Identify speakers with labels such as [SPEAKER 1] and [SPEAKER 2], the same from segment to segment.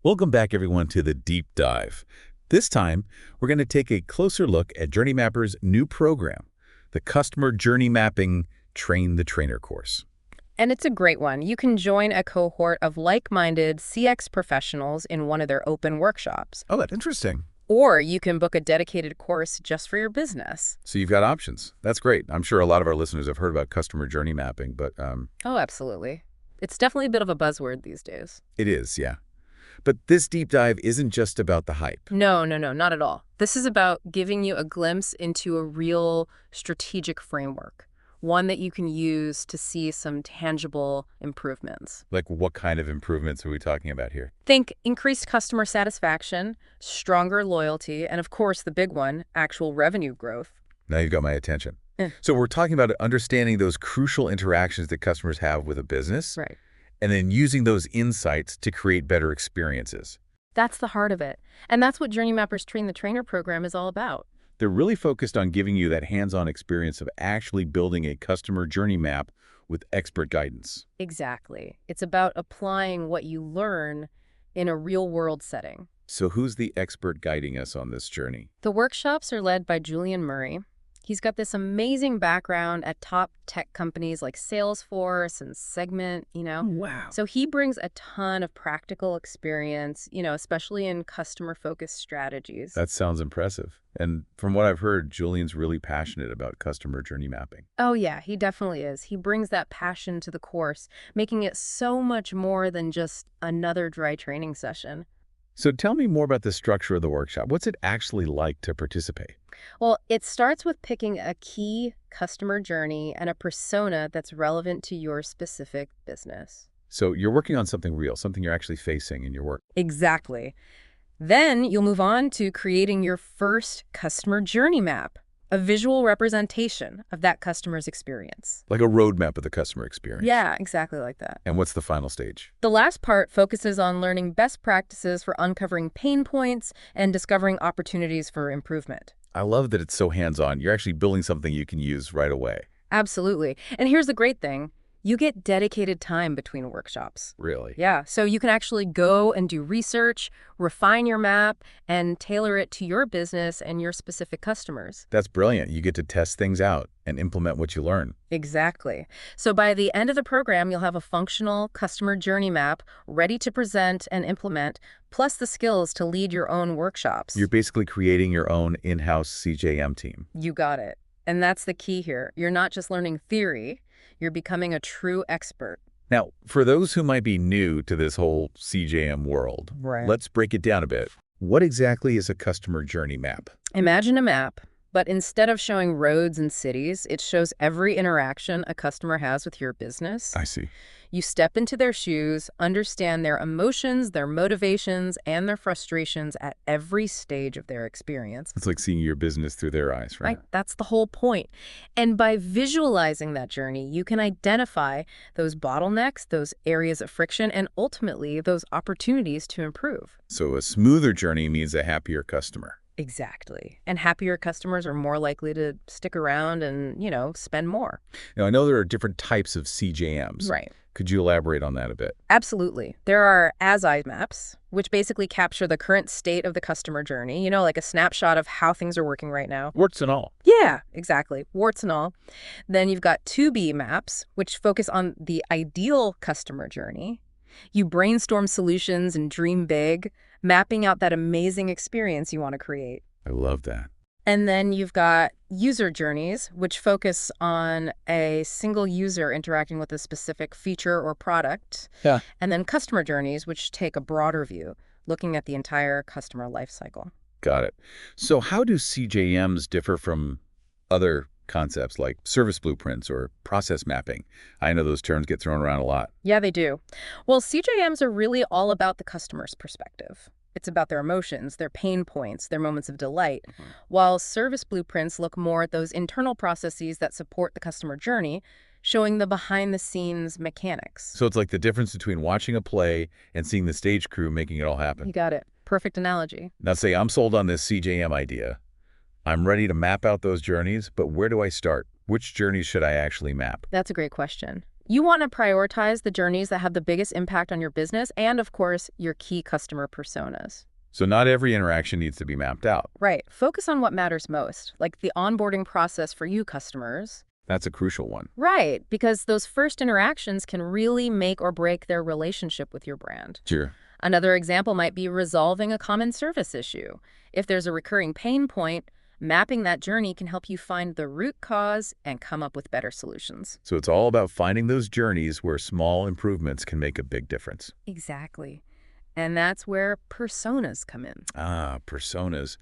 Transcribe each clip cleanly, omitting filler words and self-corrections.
[SPEAKER 1] Welcome back, everyone, to the Deep Dive. This time, we're going to take a closer look at Journey Mapper's new program, the Customer Journey Mapping Train the Trainer course.
[SPEAKER 2] And it's a great one. You can join a cohort of like-minded CX professionals in one of their open workshops.
[SPEAKER 1] Oh, that's interesting.
[SPEAKER 2] Or you can book a dedicated course just for your business.
[SPEAKER 1] So you've got options. That's great. I'm sure a lot of our listeners have heard about customer journey mapping, but
[SPEAKER 2] Oh, absolutely. It's definitely a bit of a buzzword these days.
[SPEAKER 1] it is, yeah. But this deep dive isn't just about the hype.
[SPEAKER 2] No, not at all. This is about giving you a glimpse into a real strategic framework, one that you can use to see some tangible improvements.
[SPEAKER 1] Like, what kind of improvements are we talking about here?
[SPEAKER 2] Think increased customer satisfaction, stronger loyalty, and of course the big one, actual revenue growth.
[SPEAKER 1] Now you've got my attention.
[SPEAKER 2] Eh.
[SPEAKER 1] So we're talking about understanding those crucial interactions that customers have with a business,
[SPEAKER 2] Right.
[SPEAKER 1] and then using those insights to create better experiences.
[SPEAKER 2] That's the heart of it. And that's what Journey Mapper's Train the Trainer program is all about.
[SPEAKER 1] They're really focused on giving you that hands-on experience of actually building a customer journey map with expert guidance.
[SPEAKER 2] Exactly. It's about applying what you learn in a real-world setting.
[SPEAKER 1] So who's the expert guiding us on this journey?
[SPEAKER 2] The workshops are led by Julian Murray. He's got this amazing background at top tech companies like Salesforce and Segment.
[SPEAKER 1] Wow.
[SPEAKER 2] So he brings a ton of practical experience, especially in customer-focused strategies.
[SPEAKER 1] That sounds impressive. And from what I've heard, Julian's really passionate about customer journey mapping.
[SPEAKER 2] Oh, yeah, he definitely is. He brings that passion to the course, making it so much more than just another dry training session.
[SPEAKER 1] So tell me more about the structure of the workshop. What's it actually like to participate?
[SPEAKER 2] Well, it starts with picking a key customer journey and a persona that's relevant to your specific business.
[SPEAKER 1] So you're working on something real, something you're actually facing in your work.
[SPEAKER 2] Exactly. Then you'll move on to creating your first customer journey map, a visual representation of that customer's experience.
[SPEAKER 1] Like a roadmap of the customer experience.
[SPEAKER 2] Yeah, exactly like that.
[SPEAKER 1] And what's the final stage?
[SPEAKER 2] The last part focuses on learning best practices for uncovering pain points and discovering opportunities for improvement.
[SPEAKER 1] I love that it's so hands-on. You're actually building something you can use right away.
[SPEAKER 2] Absolutely. And here's the great thing. You get dedicated time between workshops.
[SPEAKER 1] Really?
[SPEAKER 2] Yeah, so you can actually go and do research, refine your map, and tailor it to your business and your specific customers.
[SPEAKER 1] That's brilliant. You get to test things out and implement what you learn.
[SPEAKER 2] Exactly. So by the end of the program, you'll have a functional customer journey map ready to present and implement, plus the skills to lead your own workshops.
[SPEAKER 1] You're basically creating your own in-house CJM team.
[SPEAKER 2] You got it. And that's the key here. You're not just learning theory, you're becoming a true expert.
[SPEAKER 1] Now, for those who might be new to this whole CJM world, let's break it down a bit. What exactly is a customer journey map?
[SPEAKER 2] Imagine a map, but instead of showing roads and cities, it shows every interaction a customer has with your business.
[SPEAKER 1] I see.
[SPEAKER 2] You step into their shoes, understand their emotions, their motivations, and their frustrations at every stage of their experience.
[SPEAKER 1] It's like seeing your business through their eyes, right?
[SPEAKER 2] Right, that's the whole point. And by visualizing that journey, you can identify those bottlenecks, those areas of friction, and ultimately those opportunities to improve.
[SPEAKER 1] So a smoother journey means a happier customer.
[SPEAKER 2] Exactly. And happier customers are more likely to stick around and, spend more.
[SPEAKER 1] Now, I know there are different types of CJMs.
[SPEAKER 2] Right.
[SPEAKER 1] Could you elaborate on that a bit?
[SPEAKER 2] Absolutely. There are as-is maps, which basically capture the current state of the customer journey, like a snapshot of how things are working right now.
[SPEAKER 1] Warts and all.
[SPEAKER 2] Yeah, exactly. Warts and all. Then you've got 2B maps, which focus on the ideal customer journey. You brainstorm solutions and dream big, mapping out that amazing experience you want to create.
[SPEAKER 1] I love that.
[SPEAKER 2] And then you've got user journeys, which focus on a single user interacting with a specific feature or product.
[SPEAKER 1] Yeah.
[SPEAKER 2] And then customer journeys, which take a broader view, looking at the entire customer lifecycle.
[SPEAKER 1] Got it. So how do CJMs differ from other concepts like service blueprints or process mapping? I know those terms get thrown around a lot.
[SPEAKER 2] Yeah, they do. Well, CJMs are really all about the customer's perspective. It's about their emotions, their pain points, their moments of delight, while service blueprints look more at those internal processes that support the customer journey, showing the behind-the-scenes mechanics.
[SPEAKER 1] So it's like the difference between watching a play and seeing the stage crew making it all happen.
[SPEAKER 2] You got it. Perfect analogy.
[SPEAKER 1] Now say I'm sold on this CJM idea. I'm ready to map out those journeys, but where do I start? Which journeys should I actually map?
[SPEAKER 2] That's a great question. You want to prioritize the journeys that have the biggest impact on your business and, of course, your key customer personas.
[SPEAKER 1] So not every interaction needs to be mapped out.
[SPEAKER 2] Right. Focus on what matters most, like the onboarding process for you customers.
[SPEAKER 1] That's a crucial one.
[SPEAKER 2] Right, because those first interactions can really make or break their relationship with your brand.
[SPEAKER 1] Sure.
[SPEAKER 2] Another example might be resolving a common service issue. If there's a recurring pain point, mapping that journey can help you find the root cause and come up with better solutions.
[SPEAKER 1] So it's all about finding those journeys where small improvements can make a big difference.
[SPEAKER 2] Exactly. And that's where personas come in.
[SPEAKER 1] Ah, personas.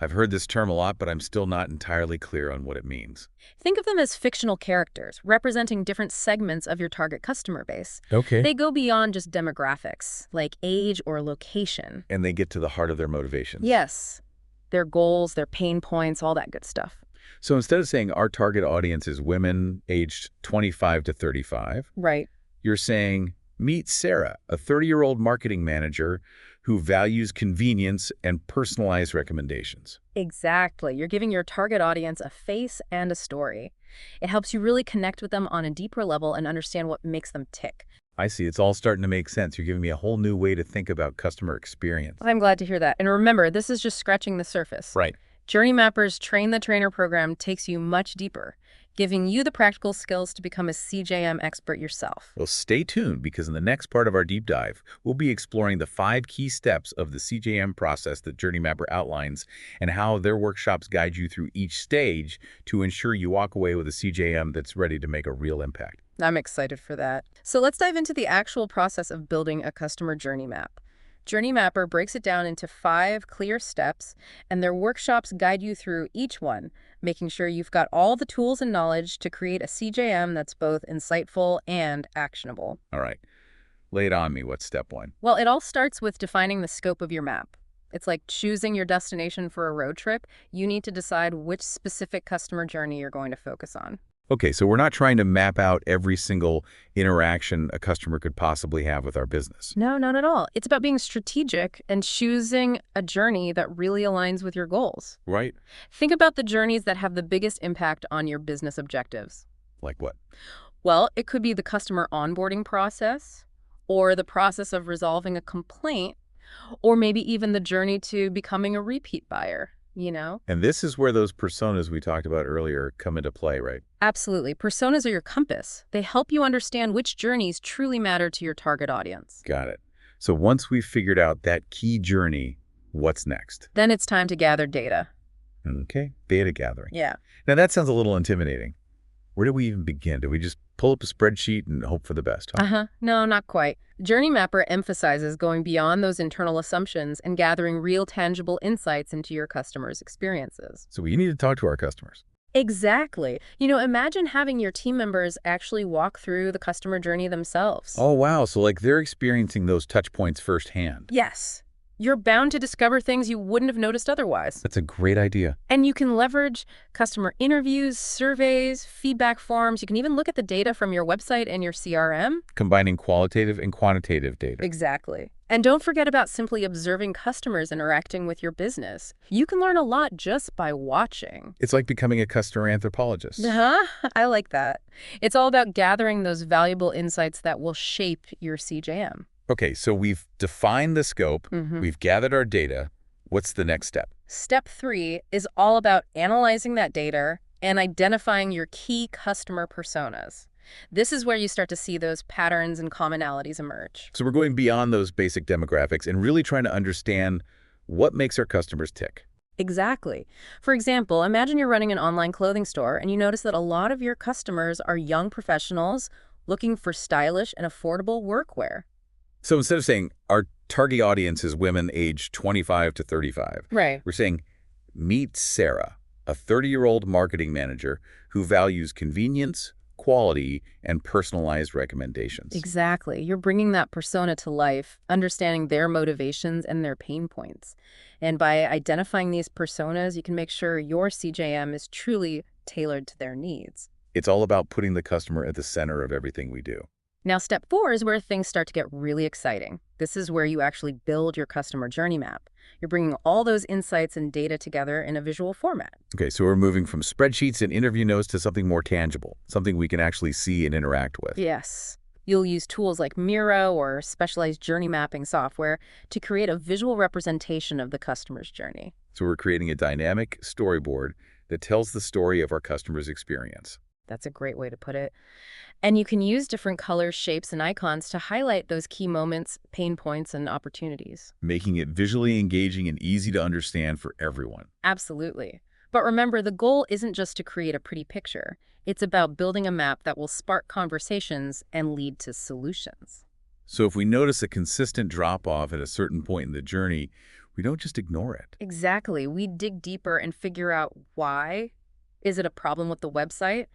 [SPEAKER 1] I've heard this term a lot, but I'm still not entirely clear on what it means.
[SPEAKER 2] Think of them as fictional characters representing different segments of your target customer base.
[SPEAKER 1] Okay.
[SPEAKER 2] They go beyond just demographics, like age or location.
[SPEAKER 1] And they get to the heart of their motivations.
[SPEAKER 2] Yes, their goals, their pain points, all that good stuff.
[SPEAKER 1] So instead of saying our target audience is women aged 25 to 35,
[SPEAKER 2] Right.
[SPEAKER 1] you're saying meet Sarah, a 30-year-old marketing manager who values convenience and personalized recommendations.
[SPEAKER 2] Exactly. You're giving your target audience a face and a story. It helps you really connect with them on a deeper level and understand what makes them tick.
[SPEAKER 1] I see. It's all starting to make sense. You're giving me a whole new way to think about customer experience.
[SPEAKER 2] I'm glad to hear that. And remember, this is just scratching the surface.
[SPEAKER 1] Right.
[SPEAKER 2] Journey Mapper's Train the Trainer program takes you much deeper, giving you the practical skills to become a CJM expert yourself.
[SPEAKER 1] Well, stay tuned because in the next part of our deep dive, we'll be exploring the 5 key steps of the CJM process that Journey Mapper outlines and how their workshops guide you through each stage to ensure you walk away with a CJM that's ready to make a real impact.
[SPEAKER 2] I'm excited for that. So let's dive into the actual process of building a customer journey map. Journey Mapper breaks it down into 5 clear steps, and their workshops guide you through each one, making sure you've got all the tools and knowledge to create a CJM that's both insightful and actionable.
[SPEAKER 1] All right. Lay it on me. What's step 1?
[SPEAKER 2] Well, it all starts with defining the scope of your map. It's like choosing your destination for a road trip. You need to decide which specific customer journey you're going to focus on.
[SPEAKER 1] Okay, so we're not trying to map out every single interaction a customer could possibly have with our business.
[SPEAKER 2] No, not at all. It's about being strategic and choosing a journey that really aligns with your goals.
[SPEAKER 1] Right?
[SPEAKER 2] Think about the journeys that have the biggest impact on your business objectives.
[SPEAKER 1] Like what?
[SPEAKER 2] Well, it could be the customer onboarding process, or the process of resolving a complaint, or maybe even the journey to becoming a repeat buyer, you know?
[SPEAKER 1] And this is where those personas we talked about earlier come into play, right?
[SPEAKER 2] Absolutely. Personas are your compass. They help you understand which journeys truly matter to your target audience.
[SPEAKER 1] Got it. So once we've figured out that key journey, what's next?
[SPEAKER 2] Then it's time to gather data.
[SPEAKER 1] Okay, data gathering.
[SPEAKER 2] Yeah.
[SPEAKER 1] Now that sounds a little intimidating. Where do we even begin? Do we just pull up a spreadsheet and hope for the best? Huh?
[SPEAKER 2] No, not quite. Journey Mapper emphasizes going beyond those internal assumptions and gathering real tangible insights into your customers' experiences.
[SPEAKER 1] So we need to talk to our customers.
[SPEAKER 2] Exactly. You know, imagine having your team members actually walk through the customer journey themselves.
[SPEAKER 1] Oh, wow. So like they're experiencing those touch points firsthand.
[SPEAKER 2] Yes. You're bound to discover things you wouldn't have noticed otherwise.
[SPEAKER 1] That's a great idea.
[SPEAKER 2] And you can leverage customer interviews, surveys, feedback forms. You can even look at the data from your website and your CRM.
[SPEAKER 1] Combining qualitative and quantitative data.
[SPEAKER 2] Exactly. And don't forget about simply observing customers interacting with your business. You can learn a lot just by watching.
[SPEAKER 1] It's like becoming a customer anthropologist.
[SPEAKER 2] I like that. It's all about gathering those valuable insights that will shape your CJM.
[SPEAKER 1] Okay, so we've defined the scope, we've gathered our data. What's the next step?
[SPEAKER 2] Step 3 is all about analyzing that data and identifying your key customer personas. This is where you start to see those patterns and commonalities emerge.
[SPEAKER 1] So we're going beyond those basic demographics and really trying to understand what makes our customers tick.
[SPEAKER 2] Exactly. For example, imagine you're running an online clothing store and you notice that a lot of your customers are young professionals looking for stylish and affordable workwear.
[SPEAKER 1] So instead of saying our target audience is women aged 25 to 35,
[SPEAKER 2] Right.
[SPEAKER 1] we're saying meet Sarah, a 30-year-old marketing manager who values convenience, quality, and personalized recommendations.
[SPEAKER 2] Exactly. You're bringing that persona to life, understanding their motivations and their pain points. And by identifying these personas, you can make sure your CJM is truly tailored to their needs.
[SPEAKER 1] It's all about putting the customer at the center of everything we do.
[SPEAKER 2] Now, step 4 is where things start to get really exciting. This is where you actually build your customer journey map. You're bringing all those insights and data together in a visual format.
[SPEAKER 1] Okay, so we're moving from spreadsheets and interview notes to something more tangible, something we can actually see and interact with.
[SPEAKER 2] Yes. You'll use tools like Miro or specialized journey mapping software to create a visual representation of the customer's journey.
[SPEAKER 1] So we're creating a dynamic storyboard that tells the story of our customer's experience.
[SPEAKER 2] That's a great way to put it. And you can use different colors, shapes, and icons to highlight those key moments, pain points, and opportunities.
[SPEAKER 1] Making it visually engaging and easy to understand for everyone.
[SPEAKER 2] Absolutely. But remember, the goal isn't just to create a pretty picture. It's about building a map that will spark conversations and lead to solutions.
[SPEAKER 1] So if we notice a consistent drop-off at a certain point in the journey, we don't just ignore it.
[SPEAKER 2] Exactly. We dig deeper and figure out why. Is it a problem with the website?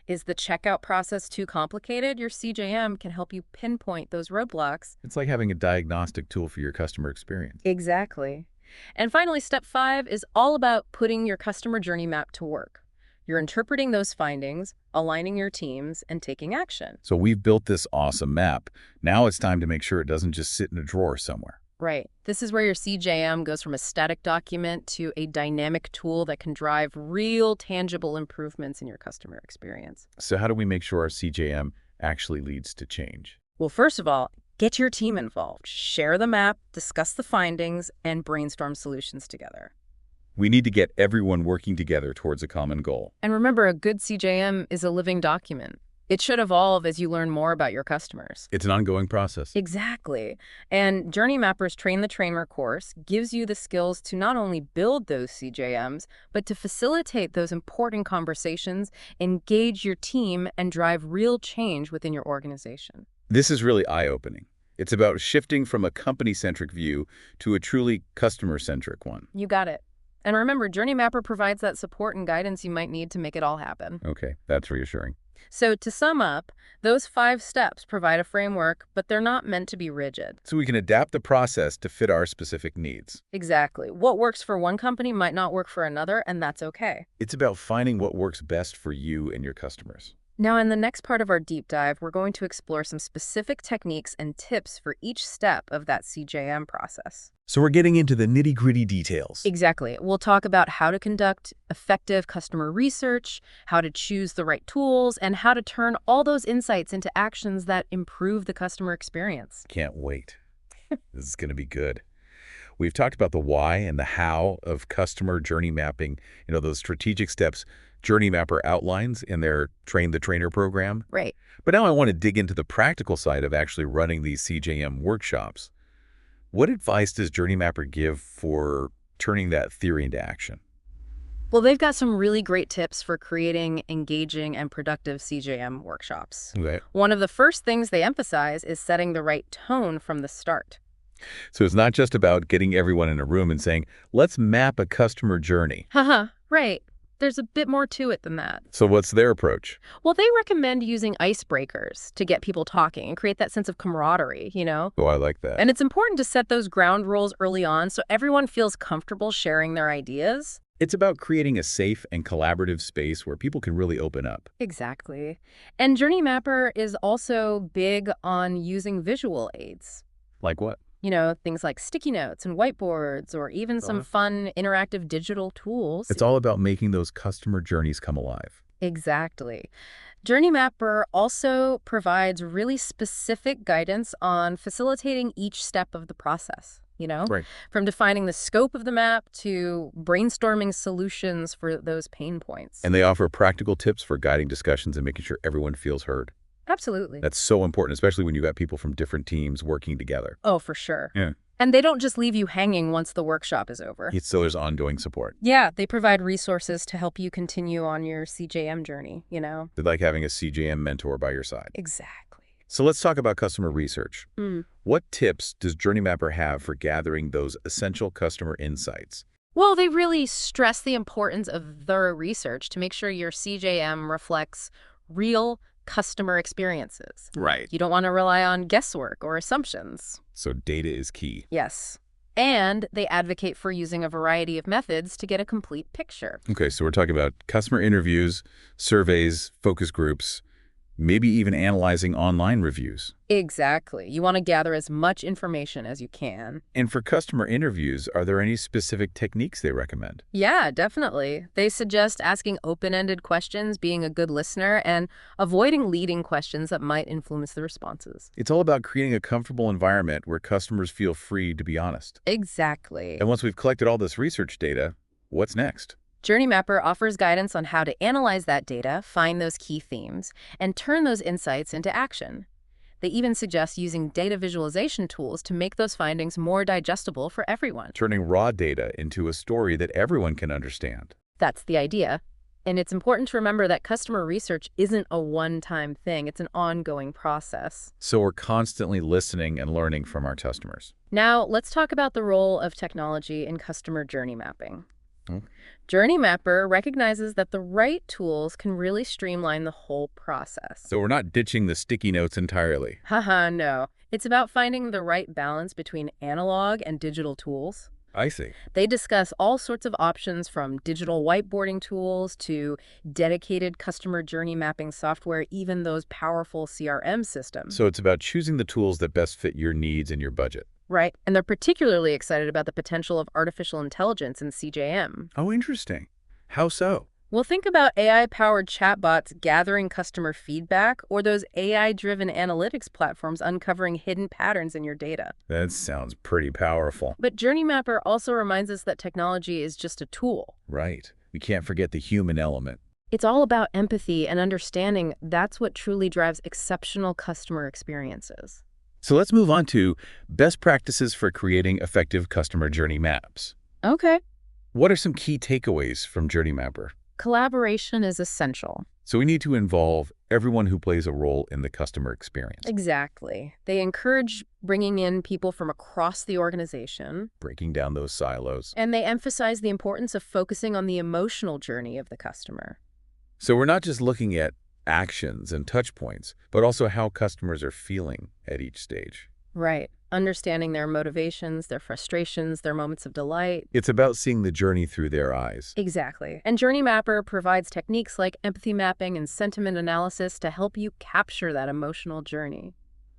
[SPEAKER 2] Is the checkout process too complicated? Your CJM can help you pinpoint those roadblocks.
[SPEAKER 1] It's like having a diagnostic tool for your customer experience.
[SPEAKER 2] Exactly. And finally, step 5 is all about putting your customer journey map to work. You're interpreting those findings, aligning your teams, and taking action.
[SPEAKER 1] So we've built this awesome map. Now it's time to make sure it doesn't just sit in a drawer somewhere.
[SPEAKER 2] Right. This is where your CJM goes from a static document to a dynamic tool that can drive real, tangible improvements in your customer experience.
[SPEAKER 1] So how do we make sure our CJM actually leads to change?
[SPEAKER 2] Well, first of all, get your team involved. Share the map, discuss the findings, and brainstorm solutions together.
[SPEAKER 1] We need to get everyone working together towards a common goal.
[SPEAKER 2] And remember, a good CJM is a living document. It should evolve as you learn more about your customers.
[SPEAKER 1] It's an ongoing process.
[SPEAKER 2] Exactly. And Journey Mapper's Train the Trainer course gives you the skills to not only build those CJMs, but to facilitate those important conversations, engage your team, and drive real change within your organization.
[SPEAKER 1] This is really eye-opening. It's about shifting from a company-centric view to a truly customer-centric one.
[SPEAKER 2] You got it. And remember, Journey Mapper provides that support and guidance you might need to make it all happen.
[SPEAKER 1] Okay, that's reassuring.
[SPEAKER 2] So to sum up, those 5 steps provide a framework, but they're not meant to be rigid.
[SPEAKER 1] So we can adapt the process to fit our specific needs.
[SPEAKER 2] Exactly. What works for one company might not work for another, and that's okay.
[SPEAKER 1] It's about finding what works best for you and your customers.
[SPEAKER 2] Now, in the next part of our deep dive, we're going to explore some specific techniques and tips for each step of that CJM process.
[SPEAKER 1] So we're getting into the nitty-gritty details.
[SPEAKER 2] Exactly. We'll talk about how to conduct effective customer research, how to choose the right tools, and how to turn all those insights into actions that improve the customer experience.
[SPEAKER 1] Can't wait. This is going to be good. We've talked about the why and the how of customer journey mapping, those strategic steps Journey Mapper outlines in their Train the Trainer program.
[SPEAKER 2] Right.
[SPEAKER 1] But now I want to dig into the practical side of actually running these CJM workshops. What advice does Journey Mapper give for turning that theory into action?
[SPEAKER 2] Well, they've got some really great tips for creating engaging and productive CJM workshops.
[SPEAKER 1] Okay.
[SPEAKER 2] One of the first things they emphasize is setting the right tone from the start.
[SPEAKER 1] So it's not just about getting everyone in a room and saying, let's map a customer journey.
[SPEAKER 2] Haha, right. There's a bit more to it than that.
[SPEAKER 1] So what's their approach?
[SPEAKER 2] Well, they recommend using icebreakers to get people talking and create that sense of camaraderie,
[SPEAKER 1] Oh, I like that.
[SPEAKER 2] And it's important to set those ground rules early on so everyone feels comfortable sharing their ideas.
[SPEAKER 1] It's about creating a safe and collaborative space where people can really open up.
[SPEAKER 2] Exactly. And Journey Mapper is also big on using visual aids.
[SPEAKER 1] Like what?
[SPEAKER 2] Things like sticky notes and whiteboards or even some fun interactive digital tools.
[SPEAKER 1] It's all about making those customer journeys come alive.
[SPEAKER 2] Exactly. Journey Mapper also provides really specific guidance on facilitating each step of the process,
[SPEAKER 1] Right.
[SPEAKER 2] From defining the scope of the map to brainstorming solutions for those pain points.
[SPEAKER 1] And they offer practical tips for guiding discussions and making sure everyone feels heard.
[SPEAKER 2] Absolutely.
[SPEAKER 1] That's so important, especially when you've got people from different teams working together.
[SPEAKER 2] Oh, for sure.
[SPEAKER 1] Yeah.
[SPEAKER 2] And they don't just leave you hanging once the workshop is over.
[SPEAKER 1] So there's ongoing support.
[SPEAKER 2] Yeah, they provide resources to help you continue on your CJM journey,
[SPEAKER 1] They're like having a CJM mentor by your side.
[SPEAKER 2] Exactly.
[SPEAKER 1] So let's talk about customer research.
[SPEAKER 2] Mm.
[SPEAKER 1] What tips does Journey Mapper have for gathering those essential customer insights?
[SPEAKER 2] Well, they really stress the importance of thorough research to make sure your CJM reflects real customer experiences.
[SPEAKER 1] Right.
[SPEAKER 2] You don't want to rely on guesswork or assumptions.
[SPEAKER 1] So data is key.
[SPEAKER 2] Yes. And they advocate for using a variety of methods to get a complete picture.
[SPEAKER 1] Okay, so we're talking about customer interviews, surveys, focus groups. Maybe even analyzing online reviews.
[SPEAKER 2] Exactly. You want to gather as much information as you can.
[SPEAKER 1] And for customer interviews, are there any specific techniques they recommend?
[SPEAKER 2] Yeah, definitely. They suggest asking open-ended questions, being a good listener, and avoiding leading questions that might influence the responses.
[SPEAKER 1] It's all about creating a comfortable environment where customers feel free to be honest.
[SPEAKER 2] Exactly.
[SPEAKER 1] And once we've collected all this research data, what's next?
[SPEAKER 2] Journey Mapper offers guidance on how to analyze that data, find those key themes, and turn those insights into action. They even suggest using data visualization tools to make those findings more digestible for everyone.
[SPEAKER 1] Turning raw data into a story that everyone can understand.
[SPEAKER 2] That's the idea. And it's important to remember that customer research isn't a one-time thing. It's an ongoing process.
[SPEAKER 1] So we're constantly listening and learning from our customers.
[SPEAKER 2] Now, let's talk about the role of technology in customer journey mapping.
[SPEAKER 1] Hmm.
[SPEAKER 2] Journey Mapper recognizes that the right tools can really streamline the whole process.
[SPEAKER 1] So we're not ditching the sticky notes entirely.
[SPEAKER 2] Haha, no. It's about finding the right balance between analog and digital tools.
[SPEAKER 1] I see.
[SPEAKER 2] They discuss all sorts of options from digital whiteboarding tools to dedicated customer journey mapping software, even those powerful CRM systems.
[SPEAKER 1] So it's about choosing the tools that best fit your needs and your budget.
[SPEAKER 2] Right. And they're particularly excited about the potential of artificial intelligence in CJM.
[SPEAKER 1] Oh, interesting. How so?
[SPEAKER 2] Well, think about AI-powered chatbots gathering customer feedback or those AI-driven analytics platforms uncovering hidden patterns in your data.
[SPEAKER 1] That sounds pretty powerful.
[SPEAKER 2] But Journey Mapper also reminds us that technology is just a tool.
[SPEAKER 1] Right. We can't forget the human element.
[SPEAKER 2] It's all about empathy and understanding. That's what truly drives exceptional customer experiences.
[SPEAKER 1] So let's move on to best practices for creating effective customer journey maps.
[SPEAKER 2] Okay.
[SPEAKER 1] What are some key takeaways from Journey Mapper?
[SPEAKER 2] Collaboration is essential.
[SPEAKER 1] So we need to involve everyone who plays a role in the customer experience.
[SPEAKER 2] Exactly. They encourage bringing in people from across the organization.
[SPEAKER 1] Breaking down those silos.
[SPEAKER 2] And they emphasize the importance of focusing on the emotional journey of the customer.
[SPEAKER 1] So we're not just looking at actions and touch points, but also how customers are feeling at each stage.
[SPEAKER 2] Right. Understanding their motivations, their frustrations, their moments of delight.
[SPEAKER 1] It's about seeing the journey through their eyes.
[SPEAKER 2] Exactly. And Journey Mapper provides techniques like empathy mapping and sentiment analysis to help you capture that emotional journey.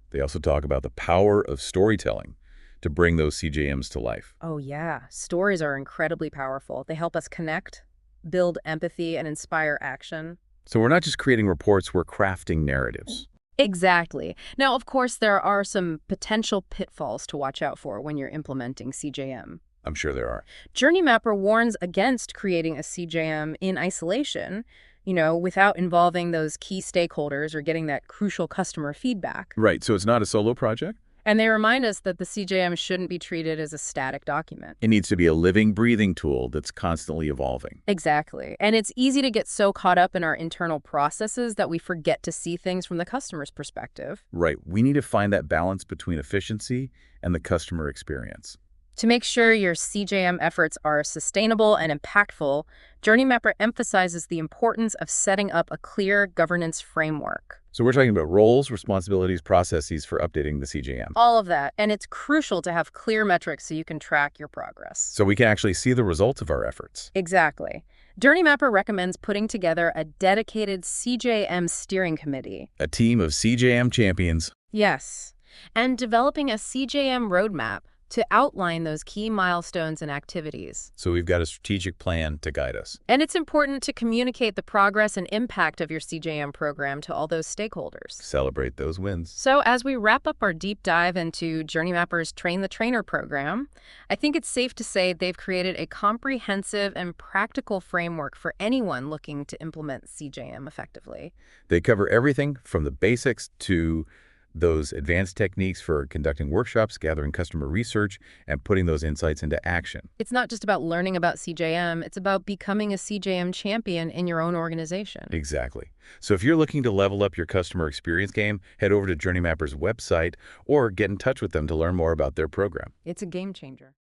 [SPEAKER 1] They also talk about the power of storytelling to bring those CJMs to life.
[SPEAKER 2] Oh, yeah. Stories are incredibly powerful. They help us connect, build empathy, and inspire action.
[SPEAKER 1] So we're not just creating reports, we're crafting narratives.
[SPEAKER 2] Exactly. Now, of course, there are some potential pitfalls to watch out for when you're implementing CJM.
[SPEAKER 1] I'm sure there are.
[SPEAKER 2] Journey Mapper warns against creating a CJM in isolation, without involving those key stakeholders or getting that crucial customer feedback.
[SPEAKER 1] Right, so it's not a solo project?
[SPEAKER 2] And they remind us that the CJM shouldn't be treated as a static document.
[SPEAKER 1] It needs to be a living, breathing tool that's constantly evolving.
[SPEAKER 2] Exactly. And it's easy to get so caught up in our internal processes that we forget to see things from the customer's perspective.
[SPEAKER 1] Right, we need to find that balance between efficiency and the customer experience.
[SPEAKER 2] To make sure your CJM efforts are sustainable and impactful, Journey Mapper emphasizes the importance of setting up a clear governance framework.
[SPEAKER 1] So we're talking about roles, responsibilities, processes for updating the CJM.
[SPEAKER 2] All of that. And it's crucial to have clear metrics so you can track your progress.
[SPEAKER 1] So we can actually see the results of our efforts.
[SPEAKER 2] Exactly. Journey Mapper recommends putting together a dedicated CJM steering committee.
[SPEAKER 1] A team of CJM champions.
[SPEAKER 2] Yes. And developing a CJM roadmap to outline those key milestones and activities.
[SPEAKER 1] So we've got a strategic plan to guide us.
[SPEAKER 2] And it's important to communicate the progress and impact of your CJM program to all those stakeholders.
[SPEAKER 1] Celebrate those wins.
[SPEAKER 2] So as we wrap up our deep dive into Journey Mapper's Train the Trainer program, I think it's safe to say they've created a comprehensive and practical framework for anyone looking to implement CJM effectively.
[SPEAKER 1] They cover everything from the basics to those advanced techniques for conducting workshops, gathering customer research, and putting those insights into action.
[SPEAKER 2] It's not just about learning about CJM, it's about becoming a CJM champion in your own organization.
[SPEAKER 1] Exactly. So if you're looking to level up your customer experience game, head over to Journey Mapper's website or get in touch with them to learn more about their program.
[SPEAKER 2] It's a game changer.